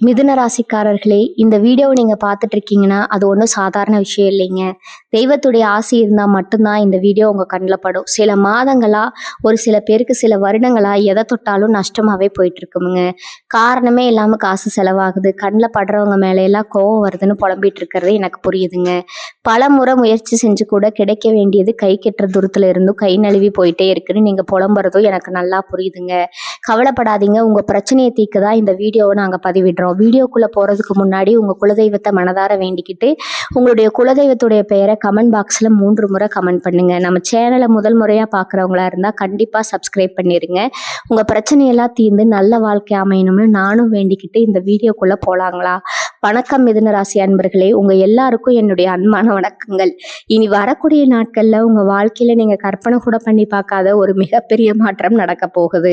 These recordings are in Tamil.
மிதுன ராசிக்காரர்களே, இந்த வீடியோவை நீங்க பார்த்துட்டு இருக்கீங்கன்னா அது ஒன்றும் சாதாரண விஷயம் இல்லைங்க. தெய்வத்துடைய ஆசி இருந்தால் மட்டும்தான் இந்த வீடியோ உங்கள் கண்ணில் படும். சில மாதங்களா, ஒரு சில பேருக்கு சில வருடங்களா எதை தொட்டாலும் நஷ்டமாகவே போயிட்டு இருக்குமுங்க. காரணமே இல்லாமல் காசு செலவாகுது, கண்ணில் படுறவங்க மேலையெல்லாம் கோவம் வருதுன்னு புலம்பிட்டு இருக்கிறது எனக்கு புரியுதுங்க. பல முறை முயற்சி செஞ்சு கூட கிடைக்க வேண்டியது கை கெட்டுற தூரத்துல இருந்தும் கை நழுவி போயிட்டே இருக்குன்னு நீங்கள் புலம்புறதும் எனக்கு நல்லா புரியுதுங்க. கவலைப்படாதீங்க, உங்கள் பிரச்சனையை தீர்க்க தான் இந்த வீடியோவை நாங்கள் பதிவிடுறோம். வீடியோக்குள்ளே போகிறதுக்கு முன்னாடி உங்கள் குலதெய்வத்தை மனதார வேண்டிக்கிட்டு உங்களுடைய குலதெய்வத்துடைய பெயரை கமெண்ட் பாக்ஸில் 3 முறை கமெண்ட் பண்ணுங்கள். நம்ம சேனலை முதல் முறையாக பார்க்குறவங்களா இருந்தால் கண்டிப்பாக சப்ஸ்கிரைப் பண்ணிடுங்க. உங்கள் பிரச்சனையெல்லாம் தீர்ந்து நல்ல வாழ்க்கை அமையணும்னு நானும் வேண்டிக்கிட்டு இந்த வீடியோக்குள்ளே போகலாங்களா? வணக்கம் மிதுன ராசி அன்பர்களே, உங்கள் எல்லாருக்கும் என்னுடைய அன்பான வணக்கங்கள். இனி வரக்கூடிய நாட்களில் உங்கள் வாழ்க்கையில் நீங்கள் கற்பனை கூட பண்ணி பார்க்காத ஒரு மிகப்பெரிய மாற்றம் நடக்க போகுது.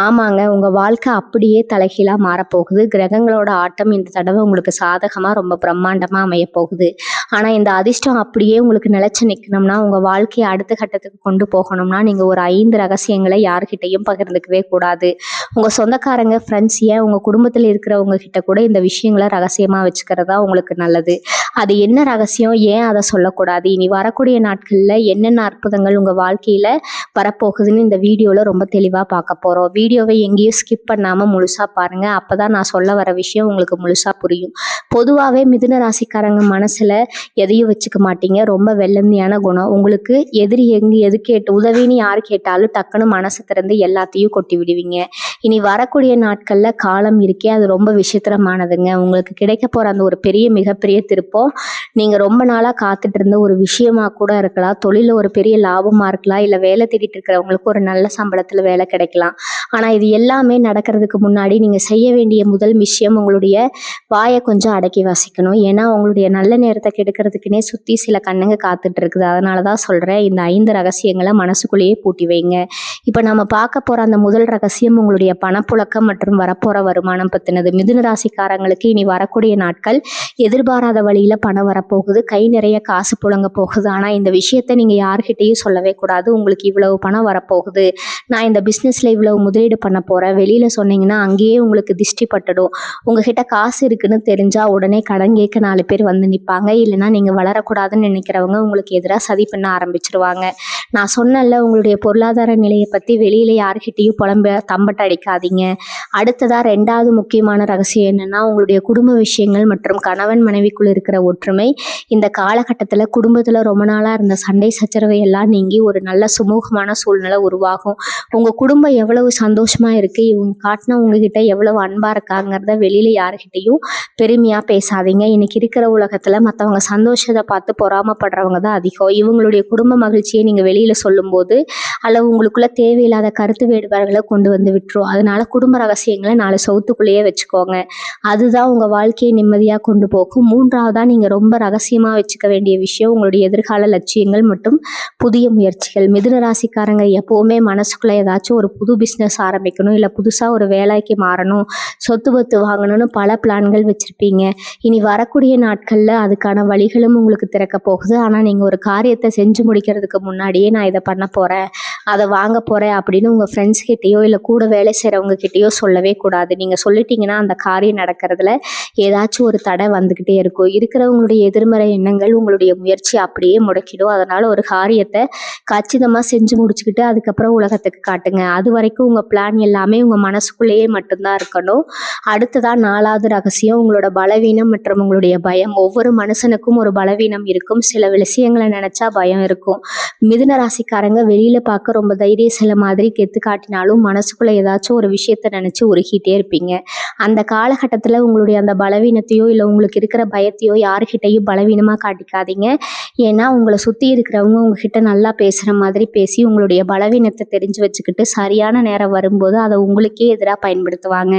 ஆமாங்க, உங்கள் வாழ்க்கை அப்படியே தலைகீழாக மாறப்போகுது. கிரகங்களோட ஆட்டம் இந்த தடவை உங்களுக்கு சாதகமாக ரொம்ப பிரம்மாண்டமாக அமைய போகுது. ஆனால் இந்த அதிர்ஷ்டம் அப்படியே உங்களுக்கு நிலைச்சு நிற்கணும்னா, உங்கள் வாழ்க்கையை அடுத்த கட்டத்துக்கு கொண்டு போகணும்னா நீங்கள் ஒரு 5 ரகசியங்களை யார்கிட்டையும் பகிர்ந்துக்கவே கூடாது. உங்கள் சொந்தக்காரங்க, ஃப்ரெண்ட்ஸ், ஏன் உங்கள் குடும்பத்தில் இருக்கிறவங்க கிட்ட கூட இந்த விஷயங்களை ரகசியமாக வச்சுக்கிறதா உங்களுக்கு நல்லது. அது என்ன ரகசியம், ஏன் அதை சொல்லக்கூடாது, இனி வரக்கூடிய நாட்களில் என்னென்ன அற்புதங்கள் உங்கள் வாழ்க்கையில் வரப்போகுதுன்னு இந்த வீடியோவில் ரொம்ப தெளிவாக பார்க்க போகிறோம். வீடியோவை எங்கேயும் ஸ்கிப் பண்ணாமல் முழுசாக பாருங்கள். அப்போ தான் நான் சொல்ல வர விஷயம் உங்களுக்கு முழுசாக புரியும். பொதுவாகவே மிதுன ராசிக்காரங்க மனசில் எதையும் வச்சுக்க மாட்டீங்க. ரொம்ப வெள்ளந்தியான குணம் உங்களுக்கு. எதிரி எது கேட்டு உதவின்னு யார் கேட்டாலும் டக்குன்னு மனசு திறந்து எல்லாத்தையும் கொட்டி விடுவீங்க. இனி வரக்கூடிய நாட்களில் காலம் இருக்கே, அது ரொம்ப விசித்திரமானதுங்க. உங்களுக்கு கிடைக்க போகிற அந்த ஒரு மிகப்பெரிய திருப்பம் நீங்கள் ரொம்ப நாளாக காத்துட்டு இருந்த ஒரு விஷயமா கூட இருக்கலாம். தொழிலில் ஒரு பெரிய லாபமாக இருக்கலாம், இல்லை வேலை தேடிட்டு இருக்கிறவங்களுக்கு ஒரு நல்ல சம்பளத்தில் வேலை கிடைக்கலாம். ஆனால் இது எல்லாமே நடக்கிறதுக்கு முன்னாடி நீங்கள் செய்ய வேண்டிய முதல் விஷயம், உங்களுடைய வாயை கொஞ்சம் அடக்கி வாசிக்கணும். ஏன்னா உங்களுடைய நல்ல நேரத்தை கெடுக்கிறதுக்குனே சுற்றி சில கண்ணுங்க காத்துட்டு இருக்குது. அதனால தான் சொல்கிறேன், இந்த 5 ரகசியங்களை மனசுக்குள்ளேயே பூட்டி வைங்க. இப்போ நம்ம பார்க்க போகிற அந்த முதல் ரகசியம் உங்களுடைய பணப்புழக்கம் மற்றும் வரப்போகிற வருமானம் பற்றினது. மிதுன ராசிக்காரங்களுக்கு இனி வரக்கூடிய நாட்கள் எதிர்பாராத வழியில் பணம் வரப்போகுது. கை நிறைய காசு புழங்க போகுது. ஆனால் இந்த விஷயத்தை நீங்கள் யார்கிட்டையும் சொல்லவே கூடாது. உங்களுக்கு இவ்வளவு பணம் வரப்போகுது, நான் இந்த பிஸ்னஸில் இவ்வளவு முதலீடு பண்ண போகிறேன், வெளியில் சொன்னீங்கன்னா அங்கேயே உங்களுக்கு திஷ்டி பட்டுடும். உங்ககிட்ட காசு இருக்குன்னு தெரிஞ்சால் உடனே கடன் கேட்க 4 பேர் வந்து நிற்பாங்க. இல்லைன்னா நீங்கள் வளரக்கூடாதுன்னு நினைக்கிறவங்க உங்களுக்கு எதிராக சதி பண்ண ஆரம்பிச்சிருவாங்க. நான் சொன்னல, உங்களுடைய பொருளாதார நிலையை பற்றி வெளியில் யார்கிட்டையும் தம்பட்ட அடிக்காதீங்க. அடுத்ததாக 2வது முக்கியமான ரகசியம் என்னென்னா, உங்களுடைய குடும்ப விஷயங்கள் மற்றும் கணவன் மனைவிக்குள் இருக்கிற ஒற்றுமை. இந்த காலகட்டத்தில் குடும்பத்தில் ரொம்ப நாளாக இருந்த சண்டை சச்சரவை எல்லாம் நீங்கி ஒரு நல்ல சுமூகமான சூழ்நிலை உருவாகும். உங்கள் குடும்பம் எவ்வளவு சந்தோஷமாக இருக்குது, இவங்க காட்டினா உங்ககிட்ட எவ்வளவு அன்பாக இருக்காங்கிறத வெளியில் யார்கிட்டையும் பெருமையாக பேசாதீங்க. இன்றைக்கி இருக்கிற உலகத்தில் மற்றவங்க சந்தோஷத்தை பார்த்து பொறாமப்படுறவங்க தான் அதிகம். இவங்களுடைய குடும்ப மகிழ்ச்சியை நீங்கள் வெளியில் சொல்லும்போது அல்லது உங்களுக்குள்ள தேவையில்லாத கருத்து வேறுபாடுகளை கொண்டு வந்து விட்டுரும். அதனால குடும்ப ரகசியங்களை 4 சவுத்துக்குள்ளேயே வச்சுக்கோங்க. அதுதான் உங்கள் வாழ்க்கையை நிம்மதியாக கொண்டு போகும். 3வதாக நீங்கள் ரொம்ப ரகசியமாக வச்சுக்க வேண்டிய விஷயம் உங்களுடைய எதிர்கால லட்சியங்கள் மற்றும் புதிய முயற்சிகள். மிதுன ராசிக்காரங்க எப்போவுமே மனசுக்குள்ளே ஏதாச்சும் ஒரு புது பிஸ்னஸ் ஆரம்பிக்கணும், இல்லை புதுசாக ஒரு வேலைக்கு மாறணும், சொத்து பத்து வாங்கணும்னு பல பிளான்கள் வச்சுருப்பீங்க. இனி வரக்கூடிய நாட்களில் அதுக்கான வழிகளும் உங்களுக்கு திறக்க போகுது. ஆனால் நீங்கள் ஒரு காரியத்தை செஞ்சு முடிக்கிறதுக்கு முன்னாடியே நான் இதை பண்ண போகிறேன், அதை வாங்க போகிறேன் அப்படின்னு உங்கள் ஃப்ரெண்ட்ஸ் கிட்டேயோ இல்லை கூட வேலை செய்கிறவங்க கிட்டேயோ சொல்லவே கூடாது. நீங்கள் சொல்லிட்டீங்கன்னா அந்த காரியம் நடக்கிறதுல ஏதாச்சும் ஒரு தடை வந்துக்கிட்டே இருக்கும். இருக்கிறவங்களுடைய எதிர்மறை எண்ணங்கள் உங்களுடைய முயற்சி அப்படியே முடக்கிடும். அதனால் ஒரு காரியத்தை கச்சிதமாக செஞ்சு முடிச்சுக்கிட்டு அதுக்கப்புறம் உலகத்துக்கு காட்டுங்க. அது வரைக்கும் உங்கள் பிளான் எல்லாமே உங்கள் மனசுக்குள்ளேயே மட்டும்தான் இருக்கணும். அடுத்ததான் 4வது ரகசியம், உங்களோட பலவீனம் மற்றும் உங்களுடைய பயம். ஒவ்வொரு மனுஷனுக்கும் ஒரு பலவீனம் இருக்கும். சில விஷயங்களை நினச்சா பயம் இருக்கும். மிதுன ராசிக்காரங்க வெளியில் பார்க்க ரொம்ப தைரியசில மாதிரி கெத்து காட்டினாலும் மனசுக்குள்ளே ஏதாச்சும் ஒரு விஷயத்தை நினச்சி உருகிட்டே இருப்பீங்க. அந்த காலகட்டத்தில் உங்களுடைய அந்த பலவீனத்தையோ இல்லை உங்களுக்கு இருக்கிற பயத்தையோ யாருக்கிட்டையும் பலவீனமாக காட்டிக்காதீங்க. ஏன்னா உங்களை சுற்றி இருக்கிறவங்க உங்ககிட்ட நல்லா பேசுகிற மாதிரி பேசி உங்களுடைய பலவீனத்தை தெரிஞ்சு வச்சுக்கிட்டு சரியான நேரம் வரும்போது அதை உங்களுக்கே எதிராக பயன்படுத்துவாங்க.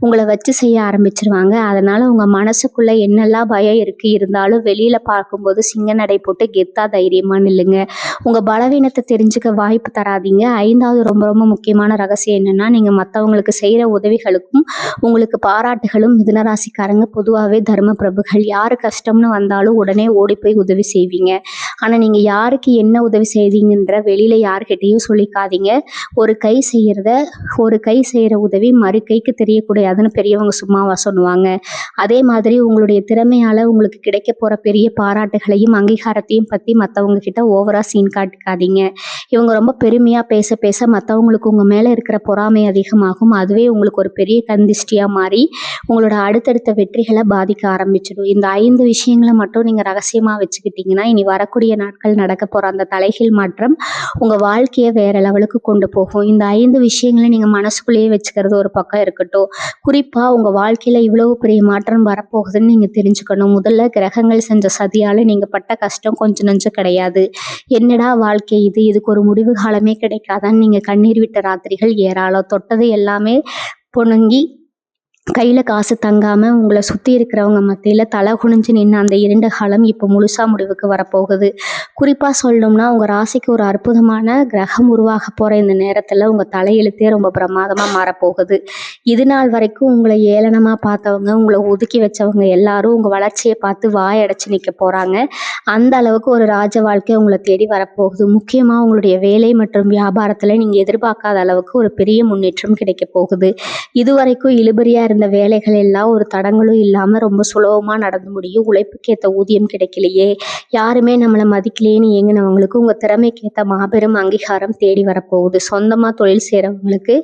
உங்களை வச்சு செய்ய ஆரம்பிச்சிருவாங்க. அதனால் உங்கள் மனசுக்குள்ளே என்னெல்லாம் பயம் இருந்தாலும் வெளியில் பார்க்கும்போது சிங்க நடை போட்டு கெத்தா தைரியமாக நில்லுங்க. உங்கள் பலவீனத்தை தெரிஞ்சுக்க வாய்ப்பு தராதீங்க. 5வது ரொம்ப ரொம்ப முக்கியமான ரகசியம் என்னென்னா, நீங்கள் மற்றவங்களுக்கு செய்கிற உதவிகளுக்கும் உங்களுக்கு பாராட்டுகளும். மிதுன ராசிக்காரங்க பொதுவாகவே தர்ம பிரபுகள். யாருக்கு கஷ்டம்னு வந்தாலும் உடனே ஓடி போய் உதவி செய்வீங்க. ஆனால் நீங்கள் யாருக்கு என்ன உதவி செய்வீங்கன்ற வெளியில் யார்கிட்டையும் சொல்லிக்காதீங்க. ஒரு கை செய்கிற உதவி மறு கைக்கு தெரியக்கூடாதுன்னு பெரியவங்க சும்மாவா சொல்லுவாங்க. அதே மாதிரி உங்களுடைய திறமையால் உங்களுக்கு கிடைக்க போகிற பெரிய பாராட்டுகளையும் அங்கீகாரத்தையும் பற்றி மற்றவங்க கிட்ட ஓவரா சீன் காட்டிக்காதீங்க. இவங்க ரொம்ப பெருமையாக பேச பேச மற்றவங்களுக்கு உங்கள் மேலே இருக்கிற பொறாமை அதிகமாகும். அதுவே உங்களுக்கு ஒரு பெரிய கந்திஷ்டியாக மாறி உங்களோட அடுத்தடுத்த வெற்றிகளை பாதிக்க ஆரம்பிச்சிடும். இந்த 5 விஷயங்களை மட்டும் நீங்கள் ரகசியமாக வச்சுக்கிட்டீங்கன்னா இனி வரக்கூடிய நாட்கள் நடக்க போகிற அந்த தலைகீழ் மாற்றம் உங்கள் வாழ்க்கையை வேற லெவலுக்கு கொண்டு போகும். இந்த 5 விஷயங்களை நீங்கள் மனசுக்குள்ளேயே வச்சுக்கிறது ஒரு பக்கம் இருக்கட்டும். குறிப்பாக உங்கள் வாழ்க்கையில் இவ்வளவு பெரிய மாற்றம் வரப்போகுதுன்னு நீங்கள் தெரிஞ்சுக்கணும். முதல்ல கிரகங்கள் செஞ்ச சதியால் நீங்கள் பட்ட கஷ்டம் கொஞ்சம் நஞ்சம் கிடையாது. என்னடா வாழ்க்கை இதுக்கு ஒரு முடிவு காலமே கிடைக்காதான்னு நீங்கள் கண்ணீர் விட்ட ராத்திரிகள் ஏராளம். தொட்டது எல்லாமே பொணுங்கி கையில் காசு தங்காமல் உங்களை சுற்றி இருக்கிறவங்க மத்தியில் தலை குனிஞ்சு நின்று அந்த 2 காலம் இப்போ முழுசாக முடிவுக்கு வரப்போகுது. குறிப்பாக சொல்லணும்னா உங்கள் ராசிக்கு ஒரு அற்புதமான கிரகம் உருவாக போகிற இந்த நேரத்தில் உங்கள் தலையெழுத்தே ரொம்ப பிரமாதமாக மாறப்போகுது. இது நாள் வரைக்கும் உங்களை ஏளனமாக பார்த்தவங்க, உங்களை ஒதுக்கி வச்சவங்க எல்லாரும் உங்கள் வளர்ச்சியை பார்த்து வாயடைச்சு நிற்க போகிறாங்க. அந்த அளவுக்கு ஒரு ராஜ வாழ்க்கை உங்களை தேடி வரப்போகுது. முக்கியமாக உங்களுடைய வேலை மற்றும் வியாபாரத்தில் நீங்கள் எதிர்பார்க்காத அளவுக்கு ஒரு பெரிய முன்னேற்றம் கிடைக்க போகுது. இதுவரைக்கும் இழுபறியாக இந்த வேலைகள் எல்லாம் ஒரு தடங்களும் இல்லாமல் ரொம்ப சுலபமாக நடந்து முடியும். உழைப்புக்கேற்ற ஊதியம் கிடைக்கலையே, யாருமே நம்மளை மதிக்கலையேன்னு ஏங்கினவங்களுக்கு உங்கள் திறமைக்கேற்ற மாபெரும் அங்கீகாரம் தேடி வரப்போகுது. சொந்தமாக தொழில் செய்கிறவங்களுக்கு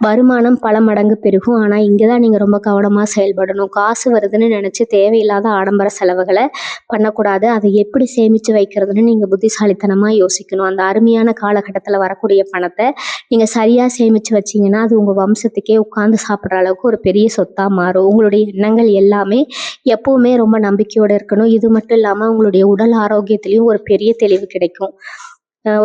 வருமானம் பல மடங்கு பெருகும். ஆனால் இங்கே தான் நீங்கள் ரொம்ப கவனமாக செயல்படணும். காசு வருதுன்னு நினச்சி தேவையில்லாத ஆடம்பர செலவுகளை பண்ணக்கூடாது. அதை எப்படி சேமித்து வைக்கிறதுன்னு நீங்கள் புத்திசாலித்தனமாக யோசிக்கணும். அந்த அருமையான காலகட்டத்தில் வரக்கூடிய பணத்தை நீங்கள் சரியாக சேமித்து வச்சிங்கன்னா அது உங்கள் வம்சத்துக்கே உட்காந்து சாப்பிட்ற அளவுக்கு ஒரு பெரிய சொத்தாக மாறும். உங்களுடைய எண்ணங்கள் எல்லாமே எப்பவுமே ரொம்ப நம்பிக்கையோடு இருக்கணும். இது மட்டும் இல்லாமல் உங்களுடைய உடல் ஆரோக்கியத்திலையும் ஒரு பெரிய தெளிவு கிடைக்கும்.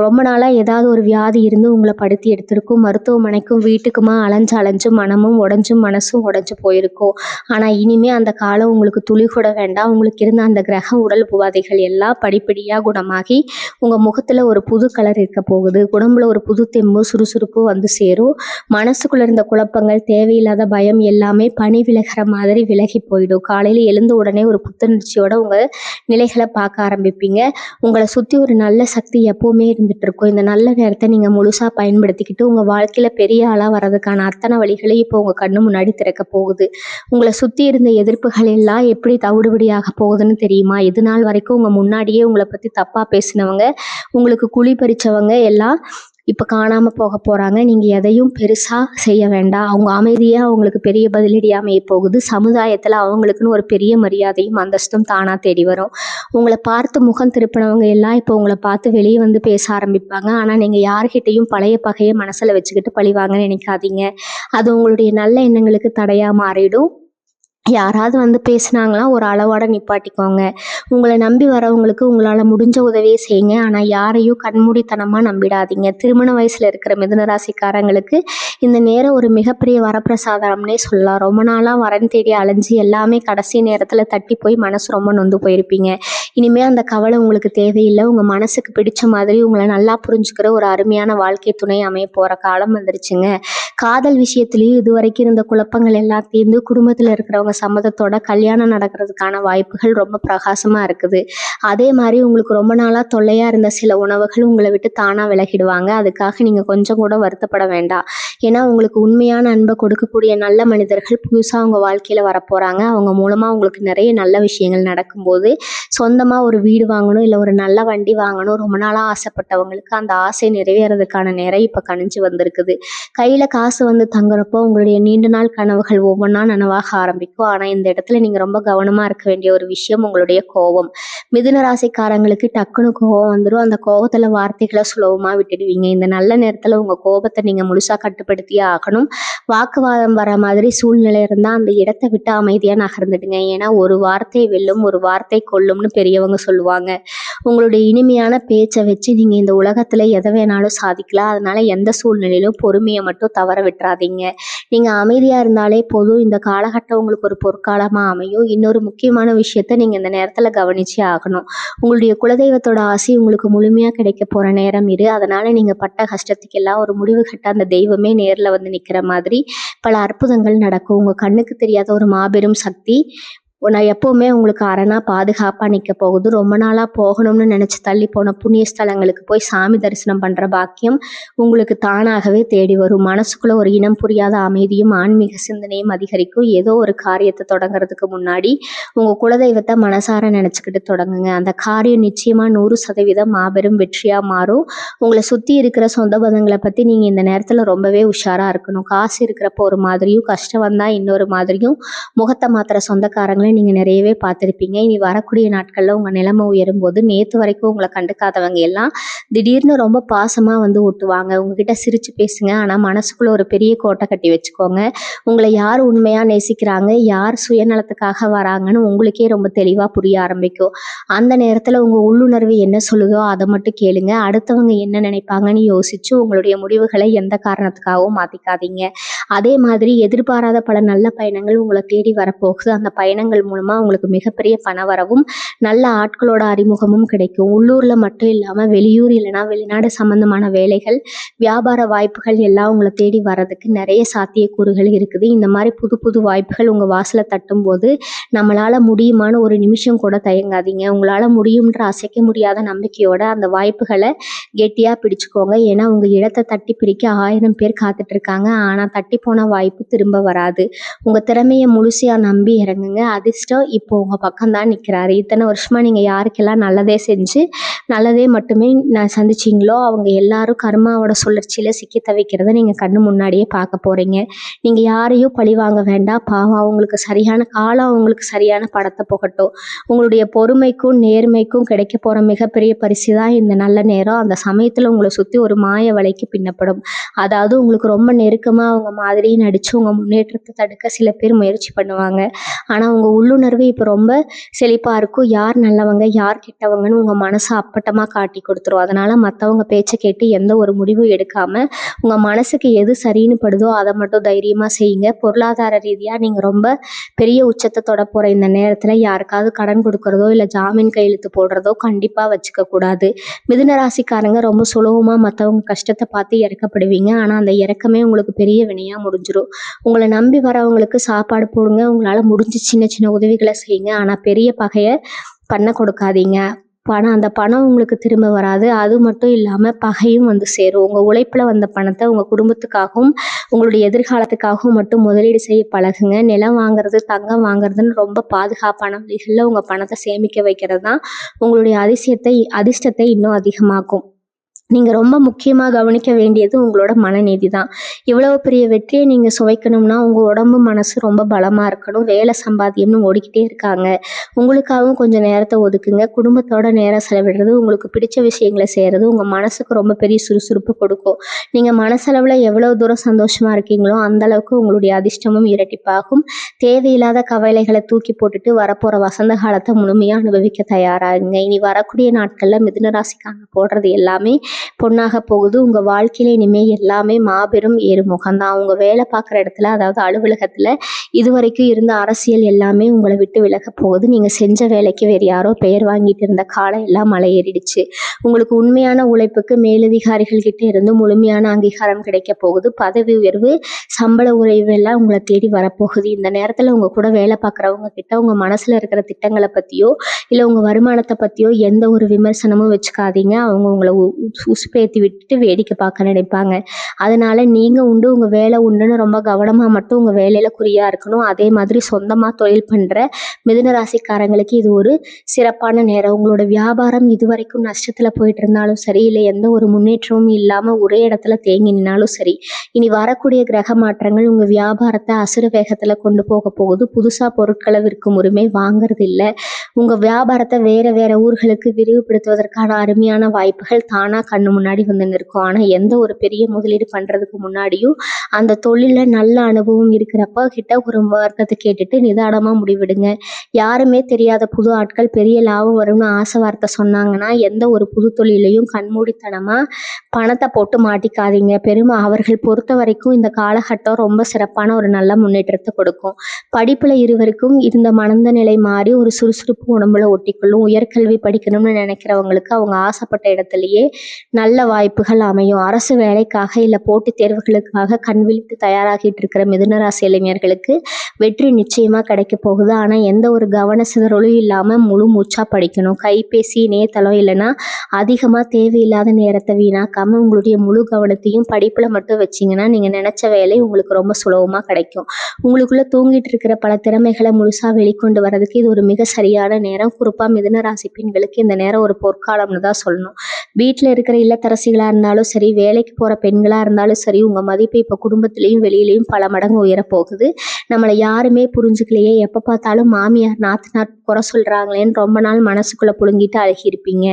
ரொம்ப நாளாக ஏதாவது ஒரு வியாதி இருந்து உங்களை படுத்தி எடுத்திருக்கும். மருத்துவமனைக்கும் வீட்டுக்குமா அலைஞ்சு மனமும் உடஞ்சும் மனசும் உடஞ்சு போயிருக்கும். ஆனால் இனிமே அந்த காலம் உங்களுக்கு துளி கூட வேண்டாம். உங்களுக்கு இருந்த அந்த கிரக உடல் உபாதைகள் எல்லாம் படிப்படியாக குணமாகி உங்கள் முகத்தில் ஒரு புது கலர் இருக்க போகுது. உடம்புல ஒரு புது தெம்பு சுறுசுறுப்பு வந்து சேரும். மனசுக்குள்ளே இருந்த குழப்பங்கள், தேவையில்லாத பயம் எல்லாமே பனி விலகிற மாதிரி விலகி போயிடும். காலையில் எழுந்த உடனே ஒரு புத்துணர்ச்சியோட உங்கள் நிலைகளை பார்க்க ஆரம்பிப்பீங்க. உங்களை சுற்றி ஒரு நல்ல சக்தி எப்போவுமே இருந்துட்டு இருக்கும். இந்த நல்ல நேரத்தை நீங்கள் முழுசாக பயன்படுத்திக்கிட்டு உங்கள் வாழ்க்கையில் பெரிய ஆளாக வர்றதுக்கான அத்தனை வழிகளையும் இப்போ உங்கள் கண்ணு முன்னாடி திறக்க போகுது. உங்களை சுற்றி இருந்த எதிர்ப்புகள் எல்லாம் எப்படி தவிடுபடியாக போகுதுன்னு தெரியுமா? இது நாள் வரைக்கும் உங்கள் முன்னாடியே உங்களை பற்றி தப்பாக பேசினவங்க, உங்களுக்கு குழி பறிச்சவங்க எல்லாம் இப்போ காணாமல் போக போகிறாங்க. நீங்கள் எதையும் பெருசாக செய்ய வேண்டாம். அவங்க அமைதியாக அவங்களுக்கு பெரிய பதிலடி அமைய போகுது. சமுதாயத்தில் அவங்களுக்குன்னு ஒரு பெரிய மரியாதையும் அந்தஸ்தும் தானாக தேடி வரும். உங்களை பார்த்து முகம் திருப்பினவங்க எல்லாம் இப்போ உங்களை பார்த்து வெளியே வந்து பேச ஆரம்பிப்பாங்க. ஆனால் நீங்கள் யார்கிட்டையும் பழைய பகையை மனசில் வச்சுக்கிட்டு பழிவாங்கன்னு நினைக்காதீங்க. அது உங்களுடைய நல்ல எண்ணங்களுக்கு தடையாக மாறிடும். யாராவது வந்து பேசுனாங்களா ஒரு அளவோட நிப்பாட்டிக்கோங்க. உங்களை நம்பி வரவங்களுக்கு உங்களால் முடிஞ்ச உதவியை செய்யுங்க. ஆனால் யாரையும் கண்மூடித்தனமாக நம்பிடாதீங்க. திருமண வயசில் இருக்கிற மிதுன ராசிக்காரங்களுக்கு இந்த நேரம் ஒரு மிகப்பெரிய வரப்பிரசாதம்னே சொல்லலாம். ரொம்ப நாளாக வரன் தேடி அலைஞ்சு எல்லாமே கடைசி நேரத்தில் தட்டி போய் மனசு ரொம்ப நொந்து போயிருப்பீங்க. இனிமேல் அந்த கவலை உங்களுக்கு தேவையில்லை. உங்கள் மனசுக்கு பிடிச்ச மாதிரி உங்களை நல்லா புரிஞ்சுக்கிற ஒரு அருமையான வாழ்க்கை துணை அமைய போகிற காலம் வந்துருச்சுங்க. காதல் விஷயத்துலேயும் இது வரைக்கும் இருந்த குழப்பங்கள் எல்லாம் தீர்ந்து குடும்பத்தில் இருக்கிறவங்க சம்மதத்தோட கல்யாணம் நடக்கிறதுக்கான வாய்ப்புகள் ரொம்ப பிரகாசமாக இருக்குது. அதே மாதிரி உங்களுக்கு ரொம்ப நாளாக தொல்லையாக இருந்த சில உணவுகள் உங்களை விட்டு தானாக விலகிடுவாங்க. அதுக்காக நீங்கள் கொஞ்சம் கூட வருத்தப்பட வேண்டாம். ஏன்னா உங்களுக்கு உண்மையான அன்பை கொடுக்கக்கூடிய நல்ல மனிதர்கள் புதுசாக உங்கள் வாழ்க்கையில் வரப்போகிறாங்க. அவங்க மூலமாக உங்களுக்கு நிறைய நல்ல விஷயங்கள் நடக்கும்போது சொந்தமாக ஒரு வீடு வாங்கணும், இல்லை ஒரு நல்ல வண்டி வாங்கணும் ரொம்ப நாளாக ஆசைப்பட்டவங்களுக்கு அந்த ஆசை நிறைவேறதுக்கான நேரம் இப்போ கணிஞ்சு வந்திருக்குது. கையில் காசு வந்து தங்குறப்போ உங்களுடைய நீண்ட நாள் கனவுகள் ஒவ்வொன்றா நனவாக ஆரம்பிக்கும். ஆனால் இந்த இடத்துல நீங்கள் ரொம்ப கவனமாக இருக்க வேண்டிய ஒரு விஷயம் உங்களுடைய கோபம். மிதுன ராசிக்காரங்களுக்கு டக்குன்னு கோபம் வந்துடும். அந்த கோபத்தில் வார்த்தைகளை சுலபமாக விட்டுடுவீங்க. இந்த நல்ல நேரத்தில் உங்கள் கோபத்தை நீங்கள் முழுசாக கட்டுப்படுத்தியே ஆகணும். வாக்குவாதம் வர மாதிரி சூழ்நிலை இருந்தால் அந்த இடத்தை விட்டு அமைதியாக நகர்ந்துடுங்க. ஏன்னா ஒரு வார்த்தை வெல்லும், ஒரு வார்த்தை கொல்லும்னு பெரியவங்க சொல்லுவாங்க. உங்களுடைய இனிமையான பேச்சை வச்சு நீங்கள் இந்த உலகத்தில் எதை வேணாலும் சாதிக்கலாம். அதனால எந்த சூழ்நிலையிலும் பொறுமையை மட்டும் தவற விட்டுறாதீங்க. நீங்கள் அமைதியாக இருந்தாலே போதும். இந்த காலகட்டம் உங்களுக்கு ஒரு பொற்காலமாக அமையும். இன்னொரு முக்கியமான விஷயத்த நீங்கள் இந்த நேரத்தில் கவனிச்சே ஆகணும். உங்களுடைய குலதெய்வத்தோட ஆசை உங்களுக்கு முழுமையாக கிடைக்க போகிற நேரம் இது. அதனால் நீங்கள் பட்ட கஷ்டத்துக்கெல்லாம் ஒரு முடிவு கட்ட அந்த தெய்வமே நேரில் வந்து நிற்கிற மாதிரி பல அற்புதங்கள் நடக்கும். உங்கள் கண்ணுக்கு தெரியாத ஒரு மாபெரும் சக்தி நான் எப்பவுமே உங்களுக்கு அரணா பாதுகாப்பா நிக்க போகுது. ரொம்ப நாளா போகணும்னு நினைச்சு தள்ளி போன புண்ணிய ஸ்தலங்களுக்கு போய் சாமி தரிசனம் பண்ற பாக்கியம் உங்களுக்கு தானாகவே தேடி வரும். மனசுக்குள்ள ஒரு இனம் புரியாத அமைதியும் ஆன்மீக சிந்தனையும் அதிகரிக்கும். ஏதோ ஒரு காரியத்தை தொடங்குறதுக்கு முன்னாடி உங்க குலதெய்வத்தை மனசார நினைச்சுக்கிட்டு தொடங்குங்க. அந்த காரியம் நிச்சயமா 100% மாபெரும் வெற்றியா மாறும். உங்களை சுத்தி இருக்கிற சொந்த பந்தங்களை பத்தி நீங்க இந்த நேரத்துல ரொம்பவே உஷாரா இருக்கணும். காசு இருக்கிறப்போ ஒரு மாதிரியும், கஷ்டம் வந்தா இன்னொரு மாதிரியும் முகத்தை மாத்திர சொந்தக்காரங்களை நீங்க நிறையவே பார்த்திருப்பீங்க. இனி வரக்கூடிய நாட்கள்ல உங்க நிலைமை உயரும் போது நேத்து வரைக்கும் உங்களை கண்டுக்காதவங்க எல்லாம் திடீர்னு ரொம்ப பாசமா வந்து ஒட்டுவாங்க. உங்ககிட்ட சிரிச்சு பேசுங்க. ஆனா மனசுக்குள்ள ஒரு பெரிய கோட்டை கட்டி வச்சுக்கோங்க. உங்களை யார் உண்மையா நேசிக்கிறாங்க, யார் சுயநலத்துக்காக வராங்கன்னு உங்களுக்கே ரொம்ப தெளிவா புரிய ஆரம்பிக்கும். அந்த நேரத்துல உங்க உள்ளுணர்வு என்ன சொல்லுதோ அதை மட்டும் கேளுங்க. அடுத்தவங்க என்ன நினைப்பாங்கன்னு யோசிச்சு உங்களுடைய முடிவுகளை எந்த காரணத்துக்காகவும் மாத்திக்காதீங்க. அதே மாதிரி எதிர்பாராத பல நல்ல பயணங்கள் உங்களை தேடி வரப்போகுது. அந்த பயணங்கள் மூலமா உங்களுக்கு மிகப்பெரிய பண வரவும் நல்ல ஆட்களோட அறிமுகமும் கிடைக்கும். உள்ளூர்ல மட்டும் இல்லாம வெளியூர் இல்லைன்னா வெளிநாடு சம்பந்தமான வேலைகள், வியாபார வாய்ப்புகள் எல்லாம் உங்களை தேடி வர்றதுக்கு நிறைய சாத்தியக்கூறுகள் இருக்குது. இந்த மாதிரி புது புது வாய்ப்புகள் உங்க வாசலை தட்டும் போது நம்மளால முடியுமான்னு ஒரு நிமிஷம் கூட தயங்காதீங்க. உங்களால முடியும்ன்ற அசைக்க முடியாத நம்பிக்கையோட அந்த வாய்ப்புகளை கெட்டியா பிடிச்சுக்கோங்க. ஏன்னா உங்க இடத்தை தட்டி பிரிக்க 1000 பேர் காத்துட்டு இருக்காங்க. ஆனா தட்டி போன வாய்ப்பு திரும்ப வராது. உங்க திறமையை முழுசையா நம்பி இறங்குங்க. அதிர்ஷ்டம் இப்போ உங்க பக்கம் தான் நிற்கிறாரு. இத்தனை வருஷமா நீங்க யாருக்கெல்லாம் நல்லதே செஞ்சு நல்லதே மட்டுமே நான் சந்திச்சிங்களோ அவங்க எல்லாரும் கர்மாவோட சுழற்சியில சிக்கி தவிக்கிறத நீங்க கண்ணு முன்னாடியே பார்க்க போறீங்க. நீங்க யாரையும் பழி வாங்க வேண்டாம். பாவம் அவங்களுக்கு சரியான காலம், அவங்களுக்கு சரியான படத்தை புகட்டும். உங்களுடைய பொறுமைக்கும் நேர்மைக்கும் கிடைக்க போற மிகப்பெரிய பரிசு தான் இந்த நல்ல நேரம். அந்த சமயத்துல உங்களை சுத்தி ஒரு மாய வலைக்கு பின்னப்படும். அதாவது உங்களுக்கு ரொம்ப நெருக்கமா அவங்க மாதிரி நடிச்சு உங்க முன்னேற்றத்தை தடுக்க சில பேர் முயற்சி பண்ணுவாங்க. ஆனா உங்க உள்ளுணர்வு இப்ப ரொம்ப செழிப்பா இருக்கும். யார் நல்லவங்க யார் கெட்டவங்கன்னு உங்க மனசை அப்பட்டமா காட்டி கொடுத்துரும். அதனால மற்றவங்க பேச்சை கேட்டு எந்த ஒரு முடிவும் எடுக்காம உங்க மனசுக்கு எது சரின்னு படுதோ அதை மட்டும் தைரியமா செய்யுங்க. பொருளாதார ரீதியா நீங்க ரொம்ப பெரிய உச்சத்தை தொட போற இந்த நேரத்துல யாருக்காவது கடன் கொடுக்கறதோ இல்ல ஜாமீன் கையெழுத்து போடுறதோ கண்டிப்பா வச்சுக்க கூடாது. மிதுன ராசிக்காரங்க ரொம்ப சுலபமா மற்றவங்க கஷ்டத்தை பார்த்து இறக்கப்படுவீங்க. ஆனா அந்த இறக்கமே உங்களுக்கு பெரிய வினையா முடிஞ்சிடும். உங்களை நம்பி வரவங்களுக்கு சாப்பாடு போடுங்க. உங்களால முடிஞ்ச சின்ன சின்ன உதவிகளை செய்யுங்க. ஆனா பெரிய பகையை பண்ண கொடுக்காதீங்க. அந்த பணம் உங்களுக்கு திரும்ப வராது. அது மட்டும் இல்லாம பகையும் வந்து சேரும். உங்க உழைப்புல வந்த பணத்தை உங்க குடும்பத்துக்காகவும் உங்களுடைய எதிர்காலத்துக்காகவும் மட்டும் முதலீடு செய்ய பழகுங்க. நிலம் வாங்குறது, தங்கம் வாங்குறதுன்னு ரொம்ப பாதுகாப்பான வழிகளில் உங்க பணத்தை சேமிக்க வைக்கிறது தான் உங்களுடைய அதிர்ஷ்டத்தை இன்னும் அதிகமாக்கும். நீங்க ரொம்ப முக்கியமா கவனிக்க வேண்டியது உங்களோட மனநீதி தான். இவ்வளவு பெரிய வெற்றியை நீங்க சுவைக்கணும்னா உங்க உடம்பு மனசு ரொம்ப பலமா இருக்கணும். வேலை சம்பாத்தியம்னு ஓடிக்கிட்டே இருக்காங்க. உங்களுக்காகவும் கொஞ்சம் நேரத்தை ஒதுக்குங்க. குடும்பத்தோட நேரம் செலவிடுறது, உங்களுக்கு பிடிச்ச விஷயங்களை செய்யறது உங்க மனசுக்கு ரொம்ப பெரிய சுறுசுறுப்பு கொடுக்கும். நீங்க மனசளவுல எவ்வளவு தூரம் சந்தோஷமா இருக்கீங்களோ அந்த அளவுக்கு உங்களுடைய அதிர்ஷ்டமும் இரட்டிப்பாகும். தேவையில்லாத கவலைகளை தூக்கி போட்டுட்டு வரப்போற வசந்த காலத்தை முழுமையா அனுபவிக்க தயாராகுங்க. இனி வரக்கூடிய நாட்கள்ல மிதுன ராசிக்காரங்க போடுறது எல்லாமே பொண்ணாக போகுது. உங்க வாழ்க்கையில இனிமே எல்லாமே மாபெரும் ஏறுமுகம்தான். உங்க வேலை பார்க்குற இடத்துல, அதாவது அலுவலகத்துல இதுவரைக்கும் இருந்த அரசியல் எல்லாமே உங்களை விட்டு விலக போகுது. நீங்க செஞ்ச வேலைக்கு வேறு யாரோ பெயர் வாங்கிட்டு இருந்த காலம் எல்லாம் மலை ஏறிடுச்சு. உங்களுக்கு உண்மையான உழைப்புக்கு மேலதிகாரிகள் கிட்ட இருந்து முழுமையான அங்கீகாரம் கிடைக்க போகுது. பதவி உயர்வு, சம்பள உயர்வு எல்லாம் உங்களை தேடி வரப்போகுது. இந்த நேரத்துல உங்க கூட வேலை பார்க்குறவங்க கிட்ட உங்க மனசுல இருக்கிற திட்டங்களை பத்தியோ இல்ல உங்க வருமானத்தை பத்தியோ எந்த ஒரு விமர்சனமும் வச்சுக்காதீங்க. அவங்க உங்களை உசுப்பேத்தி விட்டுட்டு வேடிக்கை பார்க்க நினைப்பாங்க. அதனால நீங்க உண்டு உங்க வேலை உண்டுன்னு ரொம்ப கவனமா மட்டும் உங்க வேலையில குறியா இருக்கணும். அதே மாதிரி சொந்தமா தொழில் பண்ற மிதுன ராசிக்காரங்களுக்கு இது ஒரு சிறப்பான நேரம். உங்களோட வியாபாரம் இதுவரைக்கும் நஷ்டத்துல போயிட்டு இருந்தாலும் சரி, இல்லை எந்த ஒரு முன்னேற்றமும் இல்லாம ஒரே இடத்துல தேங்கி நின்னாலும் சரி, இனி வரக்கூடிய கிரக மாற்றங்கள் உங்க வியாபாரத்தை அசுர வேகத்துல கொண்டு போக போகுது. புதுசா பொருட்களை விற்கும் உரிமை வாங்குறது இல்லை. உங்க வியாபாரத்தை வேற வேற ஊர்களுக்கு விரிவுபடுத்துவதற்கான அருமையான வாய்ப்புகள் தானா கண்ணு முன்னாடி வந்து நிற்கும். ஆனா எந்த ஒரு பெரிய முதலீடு பண்றதுக்கு முன்னாடியும் அந்த தொழில நல்ல அனுபவம் இருக்கிறப்ப கிட்ட ஒரு வர்க்கத்தை கேட்டுட்டு நிதானமா முடிவிடுங்க. யாருமே தெரியாத புது ஆட்கள் பெரிய லாபம் வரும்னு ஆசை வார்த்தை சொன்னாங்கன்னா எந்த ஒரு புது தொழிலையும் கண்மூடித்தனமா பணத்தை போட்டு மாட்டிக்காதீங்க. அவர்கள் பொறுத்த வரைக்கும் இந்த காலகட்டம் ரொம்ப சிறப்பான ஒரு நல்ல முன்னேற்றத்தை கொடுக்கும். படிப்புல இருவருக்கும் இருந்த மனந்த நிலை மாறி ஒரு சுறுசுறுப்பு உடம்புல ஒட்டிக்கொள்ளும். உயர்கல்வி படிக்கணும்னு நினைக்கிறவங்களுக்கு அவங்க ஆசைப்பட்ட இடத்துலயே நல்ல வாய்ப்புகள் அமையும். அரசு வேலைக்காக இல்லை போட்டித் தேர்வுகளுக்காக கண் விழித்து தயாராகிட்டு இருக்கிற மிதுன ராசி இளைஞர்களுக்கு வெற்றி நிச்சயமாக கிடைக்க போகுது. ஆனால் எந்த ஒரு கவன சிதறலும் இல்லாமல் முழு மூச்சாக படிக்கணும். கைபேசி, இணையதளம் இல்லைன்னா அதிகமாக தேவையில்லாத நேரத்தை வீணாக்காமல் உங்களுடைய முழு கவனத்தையும் படிப்பில் மட்டும் வச்சிங்கன்னா நீங்கள் நினச்ச வேலை உங்களுக்கு ரொம்ப சுலபமாக கிடைக்கும். உங்களுக்குள்ளே தூங்கிட்டு இருக்கிற பல திறமைகளை முழுசாக வெளிக்கொண்டு வர்றதுக்கு இது ஒரு மிக சரியான நேரம். குறிப்பாக மிதுன ராசி பெண்களுக்கு இந்த நேரம் ஒரு பொற்காலம்னு தான் சொல்லணும். வீட்டில் இருக்கிற இல்லத்தரசிகளாக இருந்தாலும் சரி, வேலைக்கு போகிற பெண்களாக இருந்தாலும் சரி, உங்கள் மதிப்பு இப்போ குடும்பத்திலையும் வெளியிலையும் பல மடங்கு உயரப்போகுது. நம்மளை யாருமே புரிஞ்சுக்கலையே, எப்போ பார்த்தாலும் மாமியார் நாத்தனார் குறை சொல்கிறாங்களேன்னு ரொம்ப நாள் மனசுக்குள்ளே புழுங்கிட்டு அழுகியிருப்பீங்க.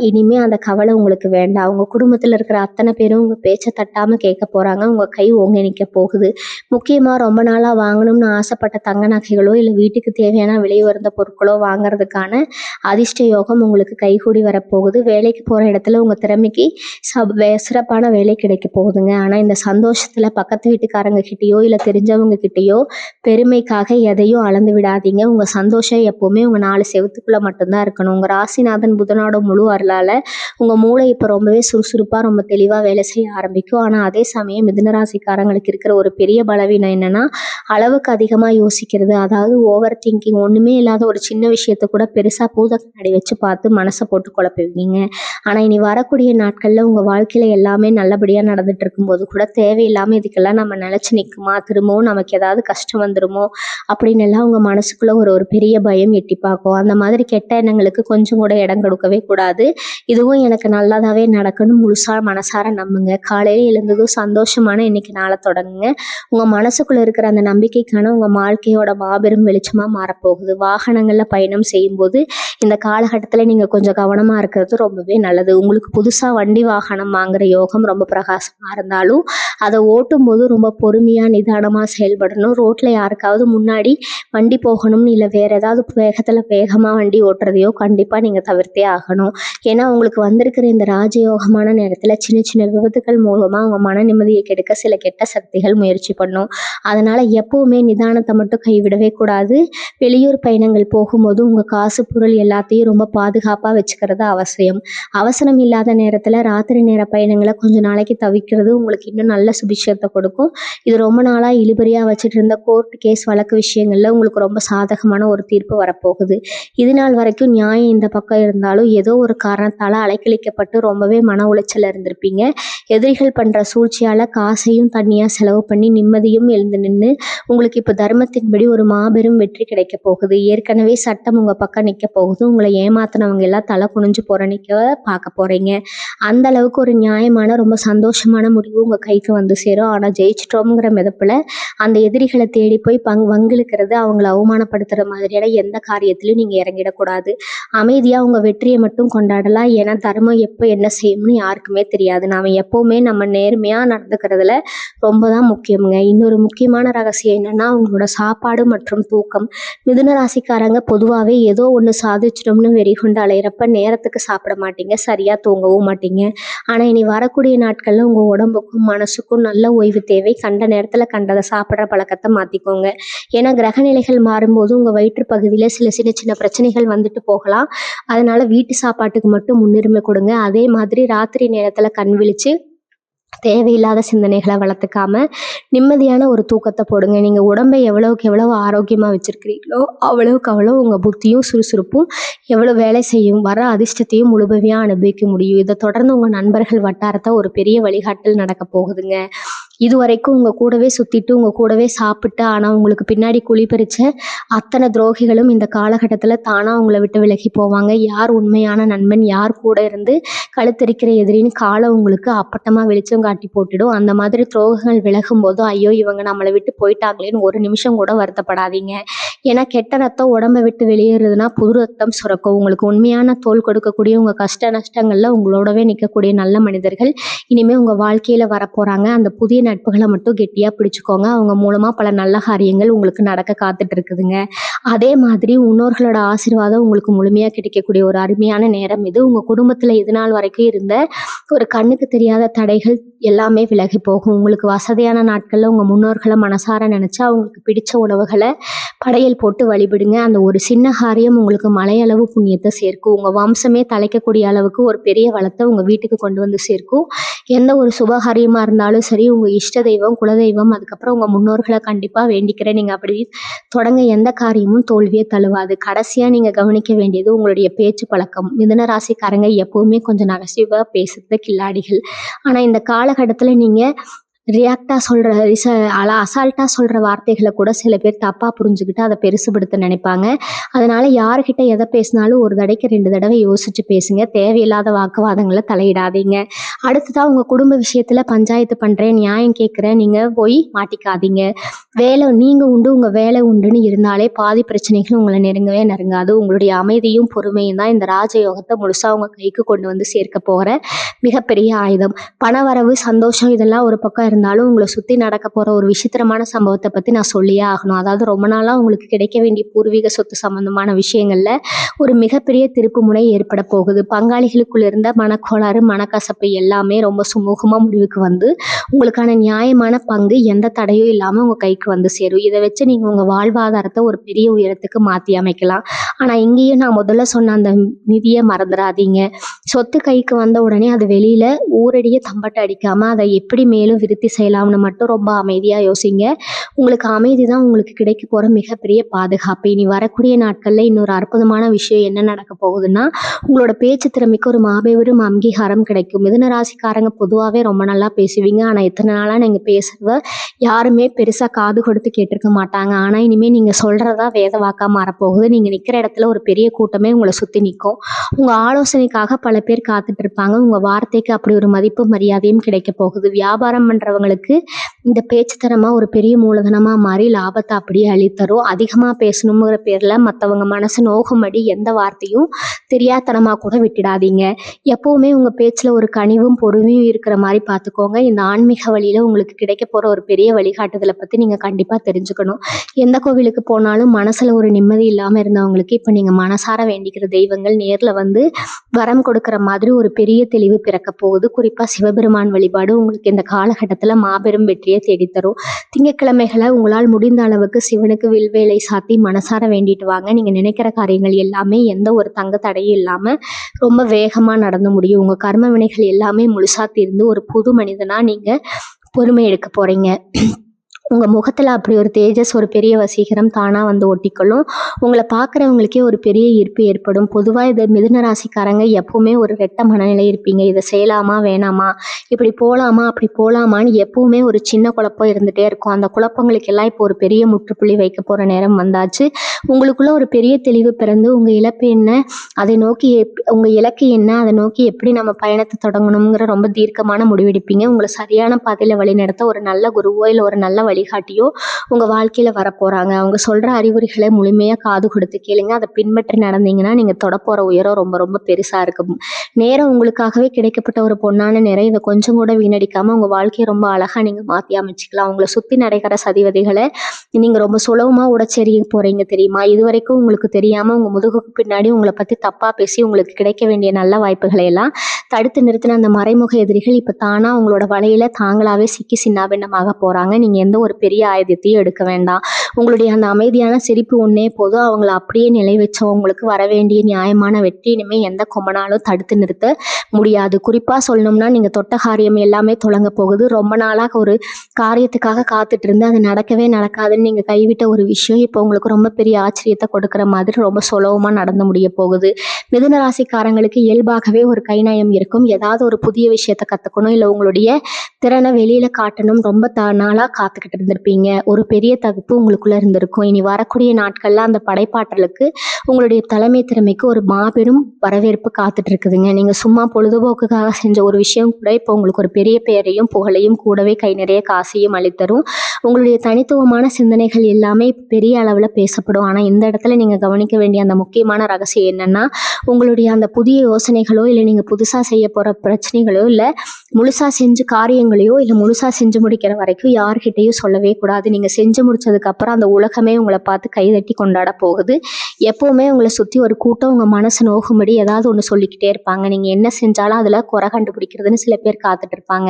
இனிமே அந்த கவலை உங்களுக்கு வேண்டாம். உங்கள் குடும்பத்தில் இருக்கிற அத்தனை பேரும் உங்கள் பேச்சை தட்டாமல் கேட்க போகிறாங்க. உங்கள் கை ஓங்கி நிற்க போகுது. முக்கியமாக ரொம்ப நாளாக வாங்கணும்னு ஆசைப்பட்ட தங்க நகைகளோ இல்லை வீட்டுக்கு தேவையான விலை உயர்ந்த பொருட்களோ வாங்குறதுக்கான அதிர்ஷ்ட யோகம் உங்களுக்கு கைகூடி வரப்போகுது. வேலைக்கு போகிற இடத்துல உங்கள் திறமைக்கு சிறப்பான வேலை கிடைக்க போகுதுங்க. ஆனால் இந்த சந்தோஷத்தில் பக்கத்து வீட்டுக்காரங்க கிட்டேயோ இல்லை தெரிஞ்சவங்க கிட்டேயோ பெருமைக்காக எதையும் அளந்து விடாதீங்க. உங்கள் சந்தோஷம் எப்போவுமே உங்கள் 4 செவத்துக்குள்ளே மட்டும்தான் இருக்கணும். உங்கள் ராசிநாதன் புதனோட முழு அருளால் உங்கள் மூளை இப்போ ரொம்பவே சுறுசுறுப்பாக ரொம்ப தெளிவாக வேலை செய்ய ஆரம்பிக்கும். ஆனால் அதே சமயம் மிதுன ராசிக்காரங்களுக்கு இருக்கிற ஒரு பெரிய பலவீனம் என்னென்னா அளவுக்கு அதிகமாக யோசிக்கிறது. அதாவது ஓவர் திங்கிங். ஒன்றுமே இல்லாத ஒரு சின்ன விஷயத்தை கூட பெருசாக பூத கண்ணாடி வச்சு பார்த்து மனசை போட்டு குழப்புவீங்க. ஆனால் இனி வரக்கூடிய நாட்களில் உங்கள் வாழ்க்கையில் எல்லாமே நல்லபடியாக நடந்துட்டு இருக்கும்போது கூட தேவையில்லாமல் இதுக்கெல்லாம் நம்ம நினச்சி நிற்குமா, திரும்பவும் நமக்கு ஏதாவது கஷ்டம் வந்துடுமோ அப்படின்னு எல்லாம் உங்கள் மனசுக்குள்ளே ஒரு பெரிய பயம் எட்டி பார்க்கும். அந்த மாதிரி கெட்ட எண்ணங்களுக்கு கொஞ்சம் கூட இடம் கொடுக்கவே கூடாது. இதுவும் எனக்கு நல்லதாகவே நடக்கணும் முழுசாக மனசார நம்புங்க. காலையில் எழுந்ததும் சந்தோஷமான இன்னைக்கு நாளை தொடங்குங்க. உங்கள் மனசுக்குள்ளே இருக்கிற அந்த நம்பிக்கைக்கான உங்கள் வாழ்க்கையோட மாபெரும் வெளிச்சமாக மாறப்போகுது. வாகனங்களில் பயணம் செய்யும்போது இந்த காலகட்டத்தில் நீங்கள் கொஞ்சம் கவனமாக இருக்கிறது ரொம்பவே நல்லது. உங்களுக்கு புதுசாக வண்டி வாகனம் வாங்குகிற யோகம் ரொம்ப பிரகாசமாக இருந்தாலும் அதை ஓட்டும்போது ரொம்ப பொறுமையாக நிதானமாக செயல்படணும். ரோட்டில் யாருக்காவது முன்னாடி வண்டி போகணும்னு இல்லை வேறு ஏதாவது வேகமாக வண்டி ஓட்டுறதையோ கண்டிப்பாக நீங்கள் தவிர்த்தே ஆகணும். ஏன்னா உங்களுக்கு வந்திருக்கிற இந்த ராஜயோகமான நேரத்தில் சின்ன சின்ன விபத்துக்கள் மூலமாக உங்கள் மன நிம்மதியை கெடுக்க சில கெட்ட சக்திகள் முயற்சி பண்ணும். அதனால் எப்போவுமே நிதானத்தை மட்டும் கைவிடவே கூடாது. வெளியூர் பயணங்கள் போகும்போது உங்கள் காசு பொருள் எல்லாத்தையும் ரொம்ப பாதுகாப்பாக வச்சுக்கிறது அவசியம். அவசரம் இல்லாத நேரத்தில் ராத்திரி நேர பயணங்களை கொஞ்சம் நாளைக்கு தவிர்க்கிறது உங்களுக்கு இன்னும் நல்ல சுபிட்சத்தை கொடுக்கும். இது ரொம்ப நாளாக இழுபறியாக வச்சுட்டு இருந்த கோர்ட் கேஸ் வழக்கு விஷயங்களில் உங்களுக்கு ரொம்ப சாதகமான ஒரு தீர்ப்பு வரப்போகுது. இது நாள் வரைக்கும் நியாயம் இந்த பக்கம் இருந்தாலும் ஏதோ ஒரு காரணத்தால் அலைக்கழிக்கப்பட்டு ரொம்பவே மன உளைச்சல் இருந்திருப்பீங்க. எதிரிகள் பண்ணுற சூழ்ச்சியால் காசையும் தண்ணியாக செலவு பண்ணி நிம்மதியும் எழுந்து நின்று உங்களுக்கு இப்போ தர்மத்தின்படி ஒரு மாபெரும் வெற்றி கிடைக்க போகுது. ஏற்கனவே சட்டம் உங்கள் பக்கம் நிற்க போகுது. உங்களை ஏமாத்தினவங்க எல்லாம் தலை குனிஞ்சு போகிற நிற்க பார்க்க போகிறீங்க. அந்த அளவுக்கு ஒரு நியாயமான ரொம்ப சந்தோஷமான முடிவு உங்கள் கைக்கு வந்து சேரும். ஆனால் ஜெயிச்சிட்டோங்கிற மிதப்பில் அந்த எதிரிகளை தேடி போய் வங்கிழுக்கிறது, அவங்கள அவமானப்படுத்துகிற மாதிரியான எந்த காரியத்திலையும் நீங்கள் இறங்கிடக்கூடாது. அமைதியாக உங்கள் வெற்றியை மட்டும் கொண்டாடலாம். ஏன்னா தர்மம் எப்போ என்ன செய்யும்னு யாருக்குமே தெரியாது. நாம் எப்போவுமே நம்ம நேர்மையாக நடந்துக்கிறதுல ரொம்ப தான் முக்கியமுங்க. இன்னொரு முக்கியமான ரகசியம் என்னென்னா உங்களோட சாப்பாடு மற்றும் தூக்கம். மிதுன ராசிக்காரங்க பொதுவாகவே ஏதோ ஒன்று சாதிச்சிட்டோம்னு வெறி கொண்டு அலையிறப்ப நேரத்துக்கு சாப்பிட மாட்டீங்க, சரியாக தூங்கவும் மாட்டீங்க. ஆனால் இனி வரக்கூடிய நாட்களில் உங்கள் உடம்புக்கும் மனசுக்கும் நல்ல ஓய்வு தேவை. கண்ட நேரத்தில் கண்டதை சாப்பிட்ற பழக்கத்தை மாற்றிக்கோங்க. ஏன்னா கிரகநிலைகள் மாறும்போது உங்கள் வயிற்று பகுதியில் சில சின்ன சின்ன பிரச்சனைகள் வந்துட்டு போகலாம். அதனால் வீட்டு சாப்பாட்டுக்கு மட்டும் முன்னுரிமை கொடுங்க. அதே மாதிரி ராத்திரி நேரத்தில் கண் விழித்து தேவையில்லாத சிந்தனைகளை வளர்த்துக்காம நிம்மதியான ஒரு தூக்கத்தை போடுங்க. நீங்கள் உடம்பை எவ்வளவுக்கு எவ்வளவு ஆரோக்கியமாக வச்சுருக்கிறீங்களோ அவ்வளவுக்கு அவ்வளோ உங்கள் புத்தியும் சுறுசுறுப்பும் எவ்வளோ வேலை செய்யும், வர அதிர்ஷ்டத்தையும் முழுமையாக அனுபவிக்க முடியும். இதை தொடர்ந்து உங்கள் நண்பர்கள் வட்டாரத்தை ஒரு பெரிய வழிகாட்டல் நடக்க போகுதுங்க. இது வரைக்கும் உங்கள் கூடவே சுற்றிட்டு உங்கள் கூடவே சாப்பிட்டு ஆனால் உங்களுக்கு பின்னாடி குழி பறித்த அத்தனை துரோகிகளும் இந்த காலகட்டத்தில் தானாக உங்களை விட்டு விலகி போவாங்க. யார் உண்மையான நண்பன், யார் கூட இருந்து கழுத்தரிக்கிற எதிரின்னு காலம் உங்களுக்கு அப்பட்டமாக வெளிச்சம் காட்டி போட்டுடும். அந்த மாதிரி துரோகங்கள் விலகும் போதும் ஐயோ இவங்க நம்மளை விட்டு போயிட்டாங்களேன்னு ஒரு நிமிஷம் கூட வருத்தப்படாதீங்க. ஏன்னா கெட்ட ரத்தம் உடம்பை விட்டு வெளியேறதுனா புது ரத்தம் சுரக்கும். உங்களுக்கு உண்மையான தோல் கொடுக்கக்கூடிய உங்கள் கஷ்ட நஷ்டங்களில் உங்களோடவே நிற்கக்கூடிய நல்ல மனிதர்கள் இனிமேல் உங்கள் வாழ்க்கையில் வரப்போகிறாங்க. அந்த புதிய நட்புகளை மட்டும் கெட்டியாக பிடிச்சிக்கோங்க. அவங்க மூலமாக பல நல்ல காரியங்கள் உங்களுக்கு நடக்க காத்துட்டு இருக்குதுங்க. அதே மாதிரி முன்னோர்களோட ஆசீர்வாதம் உங்களுக்கு முழுமையாக கிடைக்கக்கூடிய ஒரு அருமையான நேரம் இது. உங்கள் குடும்பத்தில் இது நாள் வரைக்கும் இருந்த ஒரு கண்ணுக்கு தெரியாத தடைகள் எல்லாமே விலகி போகும். உங்களுக்கு வசதியான நாட்களில் உங்கள் முன்னோர்களை மனசார நினச்சா அவங்களுக்கு பிடிச்ச உணவுகளை படைய படையல் போட்டு வழிபடுங்க. அந்த ஒரு சின்ன காரியம் உங்களுக்கு மலையளவு புண்ணியத்தை சேர்க்கும். உங்கள் வம்சமே தலைக்கக்கூடிய அளவுக்கு ஒரு பெரிய வளத்தை உங்கள் வீட்டுக்கு கொண்டு வந்து சேர்க்கும். எந்த ஒரு சுபகாரியமாக இருந்தாலும் சரி, உங்கள் இஷ்ட தெய்வம், குலதெய்வம், அதுக்கப்புறம் உங்கள் முன்னோர்களை கண்டிப்பாக வேண்டிக்கிறேன். நீங்கள் அப்படி தொடங்க எந்த காரியமும் தோல்வியே தழுவாது. கடைசியாக நீங்கள் கவனிக்க வேண்டியது உங்களுடைய பேச்சு பழக்கம். மிதுன ராசிக்காரங்க எப்போவுமே கொஞ்சம் நகைச்சுவாக பேசுறது கில்லாடிகள். ஆனால் இந்த காலகட்டத்தில் நீங்கள் ரியாக்டாக சொல்கிற அசால்ட்டாக சொல்கிற வார்த்தைகளை கூட சில பேர் தப்பாக புரிஞ்சுக்கிட்டு அதை பெருசுபடுத்த நினைப்பாங்க. அதனால் யாருக்கிட்ட எதை பேசினாலும் ஒரு தடவைக்கு 2 தடவை யோசித்து பேசுங்க. தேவையில்லாத வாக்குவாதங்களை தலையிடாதீங்க. அடுத்ததாக உங்கள் குடும்ப விஷயத்தில் பஞ்சாயத்து பண்ணுறேன், நியாயம் கேட்குறேன், நீங்கள் போய் மாட்டிக்காதீங்க. நீங்கள் உண்டு, உங்கள் வேலை உண்டுன்னு இருந்தாலே பாதி பிரச்சனைகள் உங்களை நெருங்கவே நெருங்காது. உங்களுடைய அமைதியும் பொறுமையும் தான் இந்த ராஜயோகத்தை முழுசாக உங்கள் கைக்கு கொண்டு வந்து சேர்க்க போகிற மிகப்பெரிய ஆயுதம். பணவரவு, சந்தோஷம் இதெல்லாம் ஒரு பக்கம் இருந்தாலும் உங்களை சுற்றி நடக்க போகிற ஒரு விசித்திரமான சம்பவத்தை பற்றி நான் சொல்லியே ஆகணும். அதாவது ரொம்ப நாளாக உங்களுக்கு கிடைக்க வேண்டிய பூர்வீக சொத்து சம்பந்தமான விஷயங்களில் ஒரு மிகப்பெரிய திருப்பு முனை ஏற்பட போகுது. பங்காளிகளுக்குள்ள இருந்த மனக்கோளாறு, மனக்கசப்பு எல்லாமே ரொம்ப சுமூகமாக முடிவுக்கு வந்து உங்களுக்கான நியாயமான பங்கு எந்த தடையும் இல்லாமல் உங்கள் கைக்கு வந்து சேரும். இதை வச்சு நீங்கள் உங்கள் வாழ்வாதாரத்தை ஒரு பெரிய உயரத்துக்கு மாற்றி அமைக்கலாம். ஆனால் இங்கேயும் நான் முதல்ல சொன்ன அந்த நிதியை மறந்துடாதீங்க. சொத்து கைக்கு வந்த உடனே அது வெளியில் ஊரடியே தம்பட்டை அடிக்காமல் அதை எப்படி மேலும் விருத்தி செய்யலாம்னு மட்டும் ரொம்ப அமைதியாக யோசிங்க. உங்களுக்கு அமைதி தான் உங்களுக்கு கிடைக்க போகிற மிகப்பெரிய பாதுகாப்பு. இனி வரக்கூடிய நாட்களில் இன்னொரு அற்புதமான விஷயம் என்ன நடக்க போகுதுன்னா, உங்களோட பேச்சு திறமைக்கு ஒரு மாபெரும் அங்கீகாரம் கிடைக்கும். மிதுன ராசிக்காரங்க பொதுவாகவே ரொம்ப நல்லா பேசுவீங்க. ஆனால் இத்தனை நாளாக நீங்கள் பேசுகிறத யாருமே பெருசாக காது கொடுத்து கேட்டிருக்க மாட்டாங்க. ஆனால் இனிமேல் நீங்கள் சொல்கிறதா வேத வாக்காக மாறப்போகுது. நீங்கள் நிற்கிற இடத்துல ஒரு பெரிய கூட்டமே உங்களை சுற்றி நிற்கும். உங்கள் ஆலோசனைக்காக பல பேர் காத்துட்டு இருப்பாங்க. உங்கள் வார்த்தைக்கு அப்படி ஒரு மதிப்பு மரியாதையும் கிடைக்க போகுது. வியாபாரம் பண்ணுறவங்களுக்கு இந்த பேச்சு திறமை ஒரு பெரிய மூலதனமாக மாறி லாபத்தை அப்படியே அளித்தரும். அதிகமாக பேசணுங்கிற பேரில் மற்றவங்க மனசு நோகும்படி எந்த வார்த்தையும் தெரியாதனமாக கூட விட்டுடாதீங்க. எப்போவுமே உங்கள் பேச்சில் ஒரு கனிவும் பொறுமையும் இருக்கிற மாதிரி பார்த்துக்கோங்க. இந்த ஆன்மீக வழியில் உங்களுக்கு கிடைக்க போகிற ஒரு பெரிய வழிகாட்டுதலை பற்றி நீங்கள் கண்டிப்பாக தெரிஞ்சுக்கணும். எந்த கோவிலுக்கு போனாலும் மனசில் ஒரு நிம்மதி இல்லாமல் இருந்தவங்களுக்கு இப்போ நீங்கள் மனசார வேண்டிக்கிற தெய்வங்கள் நேரில் வந்து வரம் கொடுக்குற மாதிரி ஒரு பெரிய தெளிவு பிறக்க போகுது. குறிப்பாக சிவபெருமான் வழிபாடு உங்களுக்கு இந்த காலகட்டத்தில் மாபெரும் வெற்றியை தேடித்தரும். திங்கட்கிழமைகளை உங்களால் முடிந்த அளவுக்கு சிவனுக்கு வில்வேலை சாத்தி மனசார வேண்டிட்டு வாங்க. நீங்கள் நினைக்கிற காரியங்கள் எல்லாமே எந்த ஒரு தங்க தடையும் இல்லாமல் ரொம்ப வேகமாக நடந்து முடியும். உங்கள் கர்ம வினைகள் எல்லாமே முழுசாக தீர்ந்து ஒரு புது மனிதனாக நீங்கள் பொறுமை எடுக்க போகிறீங்க. உங்கள் முகத்தில் அப்படி ஒரு தேஜஸ், ஒரு பெரிய வசீகரம் தானாக வந்து ஒட்டிக்கொள்ளும். உங்களை பார்க்குறவங்களுக்கே ஒரு பெரிய ஈர்ப்பு ஏற்படும். பொதுவாக இந்த மிதுன ராசிக்காரங்க எப்போவுமே ஒரு ரெட்ட மனநிலை இருப்பீங்க. இதை செய்யலாமா வேணாமா, இப்படி போகலாமா அப்படி போகலாமான்னு எப்போவுமே ஒரு சின்ன குழப்பம் இருந்துகிட்டே இருக்கும். அந்த குழப்பங்களுக்கெல்லாம் இப்போ ஒரு பெரிய முற்றுப்புள்ளி வைக்க போகிற நேரம் வந்தாச்சு. உங்களுக்குள்ள ஒரு பெரிய தெளிவு பிறந்து உங்கள் இலக்கு என்ன, அதை நோக்கி உங்கள் இலக்கு என்ன, அதை நோக்கி எப்படி நம்ம பயணத்தை தொடங்கணுங்கிற ரொம்ப தீர்க்கமான முடிவெடுப்பீங்க. உங்களை சரியான பாதையில் வழிநடத்த ஒரு நல்ல குருவோ இல்லை ஒரு நல்ல வழிகாட்டியோ உங்கள் வாழ்க்கையில் வரப்போகிறாங்க. அவங்க சொல்கிற அறிவுரைகளை முழுமையாக காது கொடுத்து கேளுங்க. அதை பின்பற்றி நடந்தீங்கன்னா நீங்கள் தொடப்போகிற உயரம் ரொம்ப ரொம்ப பெருசாக இருக்கும். நேரம் உங்களுக்காகவே கிடைக்கப்பட்ட ஒரு பொன்னான நேரம். இதை கொஞ்சம் கூட வீணடிக்காமல் உங்கள் வாழ்க்கையை ரொம்ப அழகாக நீங்கள் மாற்றி அமைச்சிக்கலாம். உங்களை சுற்றி நடக்கிற சதிவதைகளை நீங்கள் ரொம்ப சுலபமாக உடச்செறிய போகிறீங்க தெரியுமா? இது வரைக்கும் உங்களுக்கு தெரியாமல் உங்கள் முதுகுக்கு பின்னாடி உங்களை பற்றி தப்பாக பேசி உங்களுக்கு கிடைக்க வேண்டிய நல்ல வாய்ப்புகளை எல்லாம் தடுத்து நிறுத்தின அந்த மறைமுக எதிரிகள் இப்போ தானாக உங்களோட வலையில் தாங்களாகவே சிக்கி சின்னாபின்னமாக போகிறாங்க. நீங்கள் எந்த ஒரு பெரிய ஆயுதத்தையும் எடுக்க வேண்டாம். உங்களுடைய அந்த அமைதியான சிரிப்பு ஒன்றே போதும். அவங்கள அப்படியே நிலை வச்சவங்களுக்கு வர வேண்டிய நியாயமான வெற்றி இனிமேல் எந்த கொம்பனாலும் தடுத்து நிறுத்த முடியாது. குறிப்பாக சொல்லணும்னா, நீங்கள் தொட்ட காரியம் எல்லாமே தொடங்க போகுது. ரொம்ப நாளாக ஒரு காரியத்துக்காக காத்துட்டு இருந்து அது நடக்கவே நடக்காதுன்னு நீங்கள் கைவிட்ட ஒரு விஷயம் இப்போ உங்களுக்கு ரொம்ப பெரிய ஆச்சரியத்தை கொடுக்குற மாதிரி ரொம்ப சுலபமாக நடந்து முடிய போகுது. மிதுன ராசிக்காரங்களுக்கு இயல்பாகவே ஒரு கைநயம் இருக்கும். ஏதாவது ஒரு புதிய விஷயத்தை கற்றுக்கணும், இல்லை உங்களுடைய திறனை வெளியில் காட்டணும் ரொம்ப நாளாக காத்துக்கிட்டு இருந்திருப்பீங்க. ஒரு பெரிய தகுப்பு உங்களுக்குள்ளே இருந்திருக்கும். இனி வரக்கூடிய நாட்களில் அந்த படைப்பாற்றலுக்கு, உங்களுடைய தலைமை திறமைக்கு ஒரு மாபெரும் வரவேற்பு காத்துட்டு இருக்குதுங்க. நீங்கள் சும்மா பொழுதுபோக்குக்காக செஞ்ச ஒரு விஷயம் கூட இப்போ உங்களுக்கு ஒரு பெரிய பெயரையும் புகழையும் கூடவே கை நிறைய காசையும் அளித்தரும். உங்களுடைய தனித்துவமான சிந்தனைகள் எல்லாமே பெரிய அளவில் பேசப்படும். ஆனால் இந்த இடத்துல நீங்கள் கவனிக்க வேண்டிய அந்த முக்கியமான ரகசியம் என்னென்னா, உங்களுடைய அந்த புதிய யோசனைகளோ இல்லை நீங்கள் புதுசாக செய்ய போகிற பிரச்சனைகளோ இல்லை முழுசாக செஞ்சு காரியங்களையோ இல்லை முழுசாக செஞ்சு முடிக்கிற வரைக்கும் யார்கிட்டையும் சொல்லவே கூடாது. நீங்கள் செஞ்சு முடிச்சதுக்கப்புறம் அந்த உலகமே உங்களை பார்த்து கைதட்டி கொண்டாட போகுது. எப்போவுமே உங்களை சுற்றி ஒரு கூட்டம் உங்கள் மனசு நோகும்படி ஏதாவது ஒன்று சொல்லிக்கிட்டே இருப்பாங்க. நீங்கள் என்ன செஞ்சாலும் அதில் குறை கண்டுபிடிக்கிறதுன்னு சில பேர் காத்துட்டு இருப்பாங்க.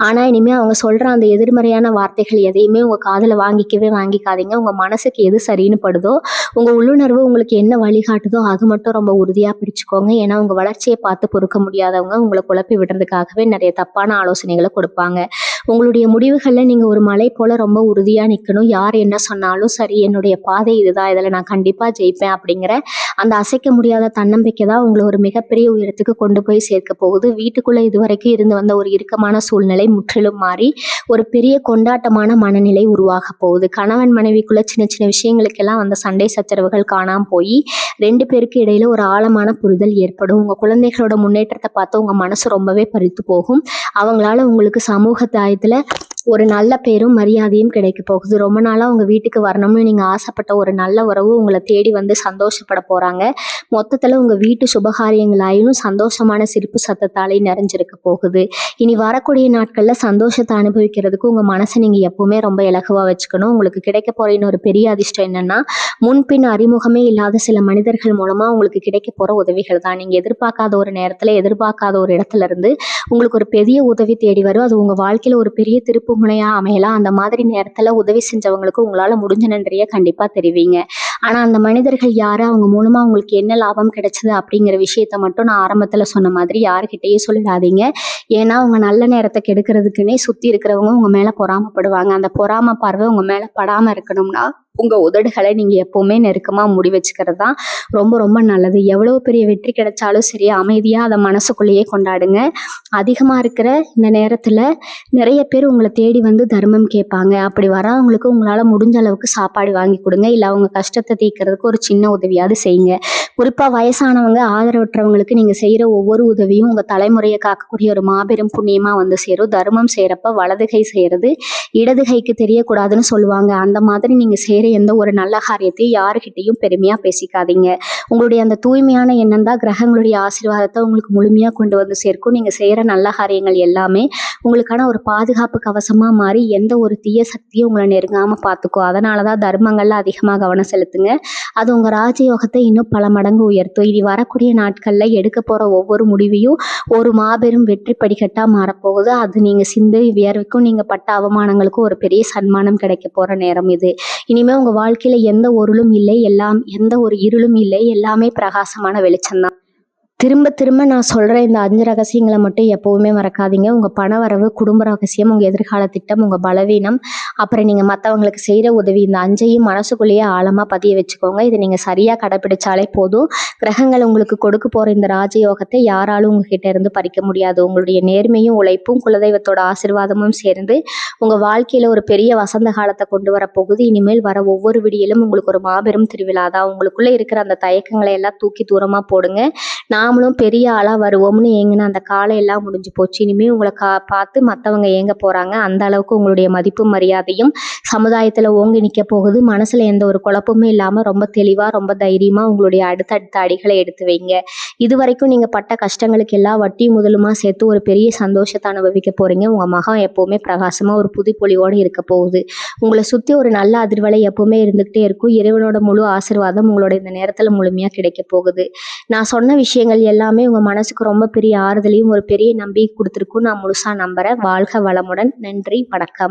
ஆனா இனிமே அவங்க சொல்ற அந்த எதிர்மறையான வார்த்தைகள் எதையுமே உங்க காதுல வாங்கிக்காதீங்க. உங்க மனசுக்கு எது சரின்னு படுதோ, உங்க உள்ளுணர்வு உங்களுக்கு என்ன வழிகாட்டுதோ அது மட்டும் ரொம்ப உறுதியா பிடிச்சுக்கோங்க. ஏன்னா உங்க வளர்ச்சியை பார்த்து பொறுக்க முடியாதவங்க உங்களை குழப்பி விடுறதுக்காகவே நிறைய தப்பான ஆலோசனைகளை கொடுப்பாங்க. உங்களுடைய முடிவுகள்ல நீங்க ஒரு மலை போல ரொம்ப உறுதியா நிக்கணும். யார் என்ன சொன்னாலும் சரி, என்னுடைய பாதை இதுதான், இதுல நான் கண்டிப்பா ஜெயிப்பேன் அப்படிங்கிற அந்த அசைக்க முடியாத தன்னம்பிக்கை தான் உங்களை ஒரு மிகப்பெரிய உயரத்துக்கு கொண்டு போய் சேர்க்க போகுது. வீட்டுக்குள்ள இதுவரைக்கும் இருந்து வந்த ஒரு இறுக்கமான சூழ்நிலை முற்றிலும் மாறி ஒரு பெரிய கொண்டாட்டமான மனநிலை உருவாக போகுது. கணவன் மனைவிக்குள்ள சின்ன சின்ன விஷயங்களுக்கெல்லாம் வந்த சண்டை சச்சரவுகள் காணாம போய் 2 பேருக்கு இடையில ஒரு ஆழமான புரிதல் ஏற்படும். உங்க குழந்தைகளோட முன்னேற்றத்தை பார்த்து உங்க மனசு ரொம்பவே பறித்து போகும். அவங்களால உங்களுக்கு சமூகத்துல ஒரு நல்ல பேரும் மரியாதையும் கிடைக்க போகுது. ரொம்ப நாளா உங்க வீட்டுக்கு வரணும்னு நீங்க ஆசைப்பட்ட ஒரு நல்ல உறவு உங்களை தேடி வந்து சந்தோஷப்பட போறாங்க. மொத்தத்துல உங்க வீட்டு சுபகாரியங்களாயும் சந்தோஷமான சிரிப்பு சத்தத்தாலே நிறைஞ்சிருக்க போகுது. இனி வரக்கூடிய நாட்கள்ல சந்தோஷத்தை அனுபவிக்கிறதுக்கு உங்க மனசை நீங்க எப்பவுமே ரொம்ப இலகுவா வச்சுக்கணும். உங்களுக்கு கிடைக்க போற இன்னொரு பெரிய அதிர்ஷ்டம் என்னன்னா, முன்பின் அறிமுகமே இல்லாத சில மனிதர்கள் மூலமா உங்களுக்கு கிடைக்க போற உதவிகள் தான். நீங்க எதிர்பார்க்காத ஒரு நேரத்துல எதிர்பார்க்காத ஒரு இடத்துல இருந்து உங்களுக்கு ஒரு பெரிய உதவி தேடி வரும். அது உங்க வாழ்க்கையில ஒரு பெரிய திருப்பு முனையா அமையலாம். அந்த மாதிரி நேரத்துல உதவி செஞ்சவங்களுக்கு உங்களால முடிஞ்ச நன்றியை கண்டிப்பா தெரிவிங்க. ஆனா அந்த மனிதர்கள் யாரு, அவங்க மூலமா உங்களுக்கு என்ன லாபம் கிடைச்சது அப்படிங்கிற விஷயத்த மட்டும் நான் ஆரம்பத்துல சொன்ன மாதிரி யாருக்கிட்டையும் சொல்லிடாதீங்க. ஏன்னா உங்க நல்ல நேரத்தை கெடுக்கிறதுக்குன்னே சுத்தி இருக்கிறவங்க உங்க மேல பொறாமப்படுவாங்க. அந்த பொறாம பார்வை உங்க மேல படாம இருக்கணும்னா உங்க உதடுகளை நீங்க எப்பவுமே நெருக்கமா மூடி வச்சுக்கிறது தான் ரொம்ப ரொம்ப நல்லது. எவ்வளவு பெரிய வெற்றி கிடைச்சாலும் சரி, அமைதியா அதை மனசுக்குள்ளேயே கொண்டாடுங்க. அதிகமா இருக்கிற இந்த நேரத்துல நிறைய பேர் உங்களை தேடி வந்து தர்மம் கேட்பாங்க. அப்படி வரவங்களுக்கு உங்களால முடிஞ்ச அளவுக்கு சாப்பாடு வாங்கி கொடுங்க. இல்லை அவங்க கஷ்டத்தை தீர்க்கறதுக்கு ஒரு சின்ன உதவியாவது செய்யுங்க. குறிப்பா வயசானவங்க, ஆதரவற்றவங்களுக்கு நீங்க செய்யற ஒவ்வொரு உதவியும் உங்க தலைமுறையை காக்கக்கூடிய ஒரு மாபெரும் புண்ணியமா வந்து சேரும். தர்மம் செய்யறப்ப வலது கை செய்யறது இடது கைக்கு தெரியக்கூடாதுன்னு சொல்லுவாங்க. அந்த மாதிரி நீங்க செய்யற எந்த ஒரு நல்ல காரியத்தையும் யாருக்கிட்டையும் பெருமையா பேசிக்காதீங்க. உங்களுடைய அந்த தூய்மையான எண்ணம் தான் கிரகங்களுடைய ஆசீர்வாதத்தை உங்களுக்கு முழுமையா கொண்டு வந்து சேர்க்கும். நீங்க செய்யற நல்ல காரியங்கள் எல்லாமே உங்களுக்கான ஒரு பாதுகாப்பு கவசமா மாறி எந்த ஒரு தீய சக்தியும் உங்களை நெருங்காம பார்த்துக்கும். அதனாலதான் தர்மங்கள்ல அதிகமா கவனம் செலுத்துங்க. அது உங்க ராஜயோகத்தை இன்னும் பல மடங்கு உயர்த்தும். இனி வரக்கூடிய நாட்கள்ல எடுக்க போற ஒவ்வொரு முடிவையும் ஒரு மாபெரும் வெற்றி படிக்கட்டா மாறப்போகுது. அது நீங்க சிந்தை வியர்வுக்கும் நீங்க பட்ட அவமானங்களுக்கும் ஒரு பெரிய சன்மானம் கிடைக்க போற நேரம் இது. இனிமே உங்க வாழ்க்கையில எந்த ஒருளும் இல்லை, எந்த ஒரு இருளும் இல்லை, எல்லாமே பிரகாசமான வெளிச்சம் தான். திரும்ப திரும்ப நான் சொல்ற இந்த 5 ரகசியங்களை மட்டும் எப்பவுமே மறக்காதீங்க. உங்க பண வரவு, குடும்ப ரகசியம், உங்க எதிர்கால திட்டம், உங்க பலவீனம், அப்புறம் நீங்க மற்றவங்களுக்கு செய்யற உதவி, இந்த 5ஐயும் மனசுக்குள்ளேயே ஆழமா பதிய வச்சுக்கோங்க. இதை நீங்க சரியா கடைபிடிச்சாலே போதும். கிரகங்கள் உங்களுக்கு கொடுக்க போற இந்த ராஜயோகத்தை யாராலும் உங்ககிட்ட இருந்து பறிக்க முடியாது. உங்களுடைய நேர்மையும் உழைப்பும் குலதெய்வத்தோட ஆசீர்வாதமும் சேர்ந்து உங்க வாழ்க்கையில ஒரு பெரிய வசந்த காலத்தை கொண்டு வர போகுது. இனிமேல் வர ஒவ்வொரு விடியலும் உங்களுக்கு ஒரு மாபெரும் திருவிழா தான். உங்களுக்குள்ள இருக்கிற அந்த தயக்கங்களை எல்லாம் தூக்கி தூரமா போடுங்க. நாமளும் பெரிய ஆளா வருவோம்னு ஏங்கின அந்த காலம் எல்லாம் முடிஞ்சு போச்சு. இனிமே உங்களை பார்த்து மற்றவங்க ஏங்க போறாங்க. அந்த அளவுக்கு உங்களுடைய மதிப்பும் மரியாதையும் சமுதாயத்துல ஓங்கி நிற்க போகுது. மனசுல எந்த ஒரு குழப்பமும் இல்லாம ரொம்ப தெளிவா ரொம்ப தைரியமா உங்களுடைய அடுத்தடுத்த அடிகளை எடுத்து வைங்க. இது வரைக்கும் நீங்க பட்ட கஷ்டங்களுக்கு எல்லாம் வட்டி முதலுமா சேர்த்து ஒரு பெரிய சந்தோஷத்தை அனுபவிக்க போறீங்க. உங்க மகம் எப்பவுமே பிரகாசமா ஒரு புதுப்பொலிவோடு இருக்க போகுது. உங்களை சுத்தி ஒரு நல்ல அதிர்வலை எப்பவுமே இருந்துகிட்டே இருக்கும். இறைவனோட முழு ஆசீர்வாதம் உங்களோட இந்த நேரத்துல முழுமையா கிடைக்க போகுது. நான் சொன்ன விஷயங்கள் எல்லாமே உங்க மனசுக்கு ரொம்ப பெரிய ஆறுதலையும் ஒரு பெரிய நம்பிக்கை கொடுத்துருக்கும் நான் முழுசா நம்புறேன். வாழ்க வளமுடன். நன்றி, வணக்கம்.